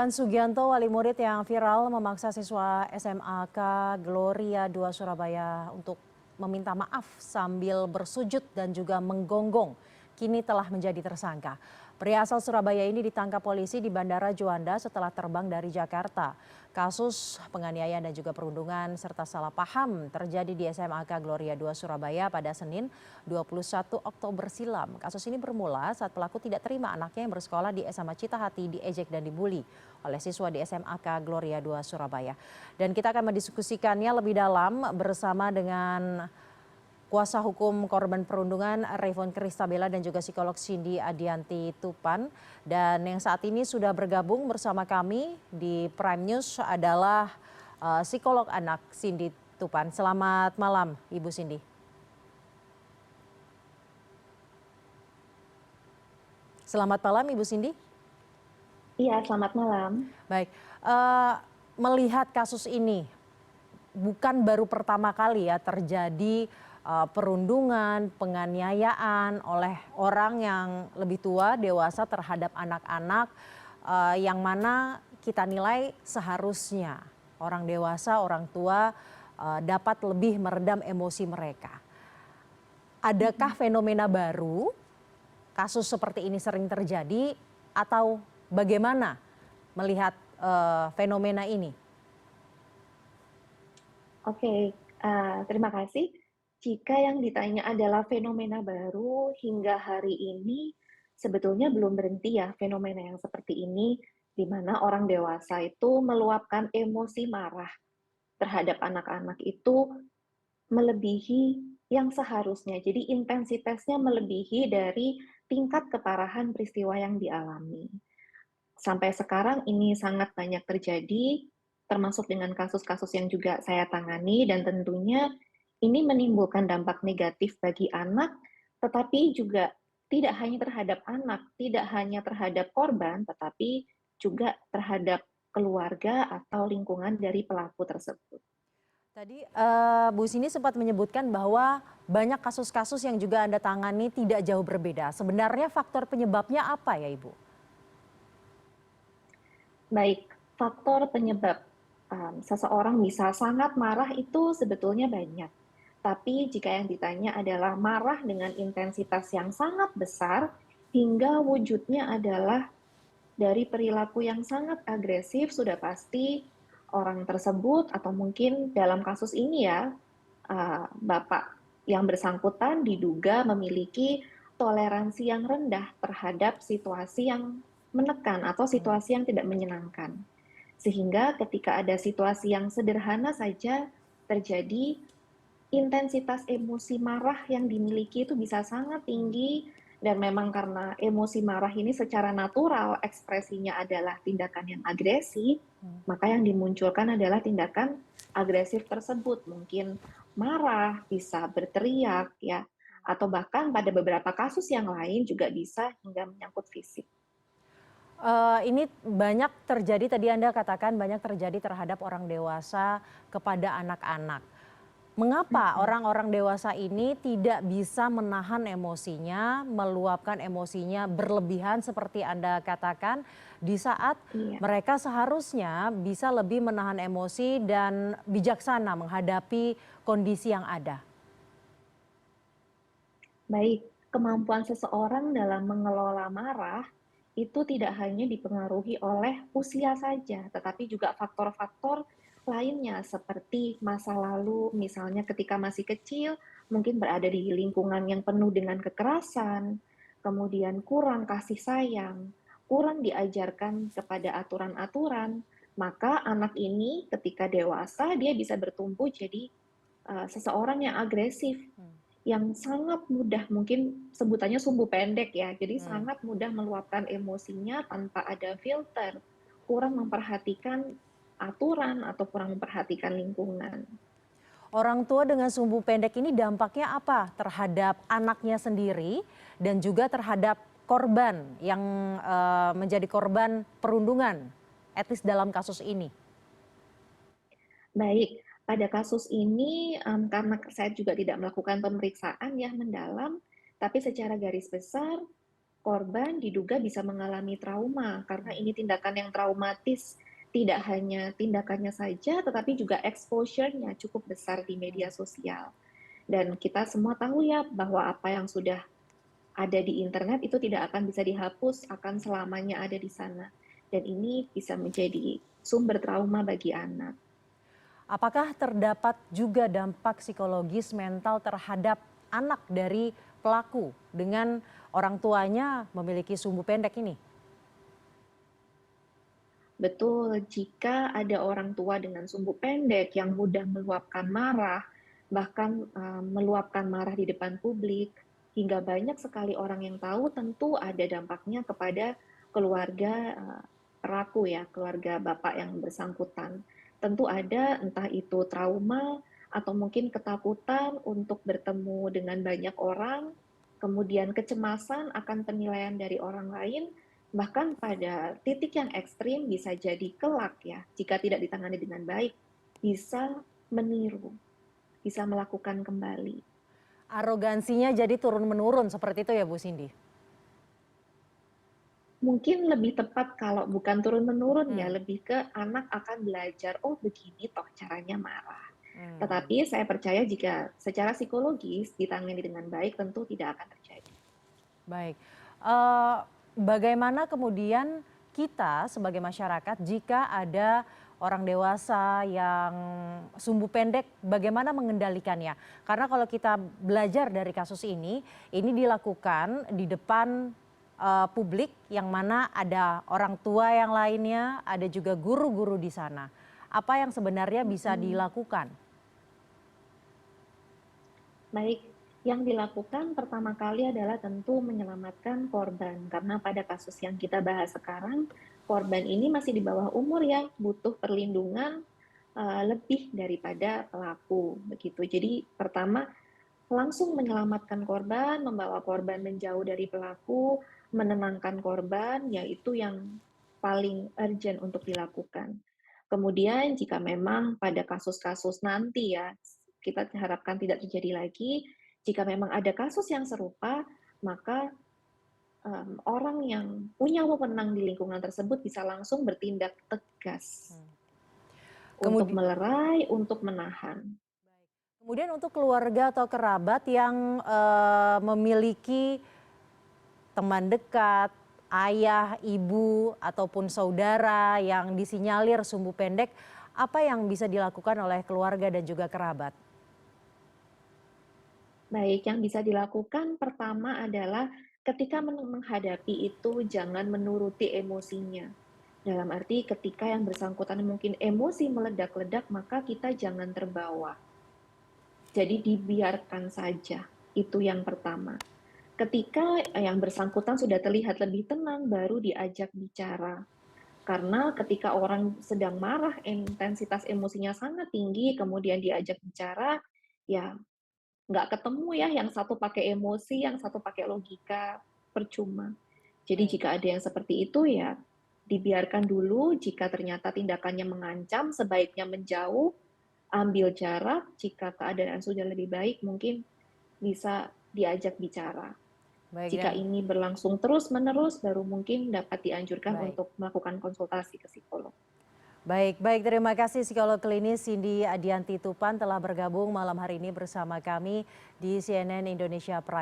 Pan Sugianto, wali murid yang viral memaksa siswa SMAK Gloria II Surabaya untuk meminta maaf sambil bersujud dan juga menggonggong, kini telah menjadi tersangka. Pria asal Surabaya ini ditangkap polisi di Bandara Juanda setelah terbang dari Jakarta. Kasus penganiayaan dan juga perundungan serta salah paham terjadi di SMAK Gloria II Surabaya pada Senin 21 Oktober silam. Kasus ini bermula saat pelaku tidak terima anaknya yang bersekolah di SMA Citahati diejek dan dibully oleh siswa di SMAK Gloria II Surabaya. Dan kita akan mendiskusikannya lebih dalam bersama dengan kuasa hukum korban perundungan Rayvon Kristabella dan juga psikolog Cindy Adianti Tupan. Dan yang saat ini sudah bergabung bersama kami di Prime News adalah psikolog anak Cindy Tupan. Selamat malam Ibu Cindy. Selamat malam Ibu Cindy. Iya, selamat malam. Baik, melihat kasus ini bukan baru pertama kali ya terjadi perundungan, penganiayaan oleh orang yang lebih tua, dewasa terhadap anak-anak yang mana kita nilai seharusnya orang dewasa, orang tua dapat lebih meredam emosi mereka. Adakah fenomena baru, kasus seperti ini sering terjadi atau bagaimana melihat fenomena ini? Oke, terima kasih. Jika yang ditanya adalah fenomena baru hingga hari ini, sebetulnya belum berhenti ya fenomena yang seperti ini, di mana orang dewasa itu meluapkan emosi marah terhadap anak-anak itu melebihi yang seharusnya. Jadi intensitasnya melebihi dari tingkat keparahan peristiwa yang dialami. Sampai sekarang ini sangat banyak terjadi, termasuk dengan kasus-kasus yang juga saya tangani, dan tentunya ini menimbulkan dampak negatif bagi anak, tetapi juga tidak hanya terhadap anak, tidak hanya terhadap korban, tetapi juga terhadap keluarga atau lingkungan dari pelaku tersebut. Tadi Bu Sini sempat menyebutkan bahwa banyak kasus-kasus yang juga Anda tangani tidak jauh berbeda. Sebenarnya faktor penyebabnya apa ya Ibu? Baik, faktor penyebab seseorang bisa sangat marah itu sebetulnya banyak. Tapi jika yang ditanya adalah marah dengan intensitas yang sangat besar, hingga wujudnya adalah dari perilaku yang sangat agresif, sudah pasti orang tersebut atau mungkin dalam kasus ini ya, Bapak yang bersangkutan diduga memiliki toleransi yang rendah terhadap situasi yang menekan atau situasi yang tidak menyenangkan. Sehingga ketika ada situasi yang sederhana saja terjadi, intensitas emosi marah yang dimiliki itu bisa sangat tinggi, dan memang karena emosi marah ini secara natural ekspresinya adalah tindakan yang agresif, maka yang dimunculkan adalah tindakan agresif tersebut. Mungkin marah, bisa berteriak ya, atau bahkan pada beberapa kasus yang lain juga bisa hingga menyangkut fisik. Ini banyak terjadi, tadi Anda katakan banyak terjadi terhadap orang dewasa kepada anak-anak. Mengapa orang-orang dewasa ini tidak bisa menahan emosinya, meluapkan emosinya berlebihan seperti Anda katakan di saat Iya. mereka seharusnya bisa lebih menahan emosi dan bijaksana menghadapi kondisi yang ada? Baik, kemampuan seseorang dalam mengelola marah itu tidak hanya dipengaruhi oleh usia saja, tetapi juga faktor-faktor lainnya seperti masa lalu, misalnya ketika masih kecil, mungkin berada di lingkungan yang penuh dengan kekerasan, kemudian kurang kasih sayang, kurang diajarkan kepada aturan-aturan, maka anak ini ketika dewasa dia bisa bertumbuh jadi seseorang yang agresif, yang sangat mudah, mungkin sebutannya sumbu pendek ya, jadi Hmm. sangat mudah meluapkan emosinya tanpa ada filter, kurang memperhatikan aturan atau kurang memperhatikan lingkungan. Orang tua dengan sumbu pendek ini dampaknya apa terhadap anaknya sendiri dan juga terhadap korban yang menjadi korban perundungan etis dalam kasus ini? Baik, pada kasus ini karena saya juga tidak melakukan pemeriksaan yang mendalam, tapi secara garis besar korban diduga bisa mengalami trauma karena ini tindakan yang traumatis. Tidak hanya tindakannya saja, tetapi juga exposure-nya cukup besar di media Hmm. sosial. Dan kita semua tahu ya bahwa apa yang sudah ada di internet itu tidak akan bisa dihapus, akan selamanya ada di sana. Dan ini bisa menjadi sumber trauma bagi anak. Apakah terdapat juga dampak psikologis mental terhadap anak dari pelaku dengan orang tuanya memiliki sumbu pendek ini? Betul, jika ada orang tua dengan sumbu pendek yang mudah meluapkan marah, bahkan meluapkan marah di depan publik, hingga banyak sekali orang yang tahu, tentu ada dampaknya kepada keluarga pelaku ya, keluarga bapak yang bersangkutan. Tentu ada entah itu trauma atau mungkin ketakutan untuk bertemu dengan banyak orang, kemudian kecemasan akan penilaian dari orang lain. Bahkan pada titik yang ekstrim bisa jadi kelak ya, jika tidak ditangani dengan baik, bisa meniru, bisa melakukan kembali. Arogansinya jadi turun-menurun seperti itu ya Bu Cindy? Mungkin lebih tepat kalau bukan turun-menurun ya, Hmm, lebih ke anak akan belajar, oh begini toh caranya marah. hmm. Tetapi saya percaya jika secara psikologis ditangani dengan baik tentu tidak akan terjadi. Baik, bagaimana kemudian kita sebagai masyarakat jika ada orang dewasa yang sumbu pendek, bagaimana mengendalikannya? Karena kalau kita belajar dari kasus ini dilakukan di depan publik yang mana ada orang tua yang lainnya, ada juga guru-guru di sana. Apa yang sebenarnya bisa Mm-mm. dilakukan? Baik, yang dilakukan pertama kali adalah tentu menyelamatkan korban, karena pada kasus yang kita bahas sekarang, korban ini masih di bawah umur ya, butuh perlindungan lebih daripada pelaku, begitu. Jadi pertama, langsung menyelamatkan korban, membawa korban menjauh dari pelaku, menenangkan korban, yaitu yang paling urgent untuk dilakukan. Kemudian jika memang pada kasus-kasus nanti ya, kita harapkan tidak terjadi lagi, jika memang ada kasus yang serupa, maka orang yang punya wewenang di lingkungan tersebut bisa langsung bertindak tegas untuk Kemudian melerai, untuk menahan. Kemudian untuk keluarga atau kerabat yang memiliki teman dekat, ayah, ibu, ataupun saudara yang disinyalir sumbu pendek, apa yang bisa dilakukan oleh keluarga dan juga kerabat? Baik, yang bisa dilakukan pertama adalah ketika menghadapi itu jangan menuruti emosinya. Dalam arti ketika yang bersangkutan mungkin emosi meledak-ledak, maka kita jangan terbawa. Jadi dibiarkan saja. Itu yang pertama. Ketika yang bersangkutan sudah terlihat lebih tenang, baru diajak bicara. Karena ketika orang sedang marah, intensitas emosinya sangat tinggi, kemudian diajak bicara, ya nggak ketemu ya, yang satu pakai emosi, yang satu pakai logika, percuma. Jadi Baik, jika ada yang seperti itu ya dibiarkan dulu, jika ternyata tindakannya mengancam, sebaiknya menjauh, ambil jarak, jika keadaan sudah lebih baik mungkin bisa diajak bicara. baik Jika dan ini berlangsung terus-menerus, baru mungkin dapat dianjurkan baik. untuk melakukan konsultasi ke psikolog. Baik, baik, terima kasih psikolog klinis Cindy Adianti Tupan telah bergabung malam hari ini bersama kami di CNN Indonesia Prime.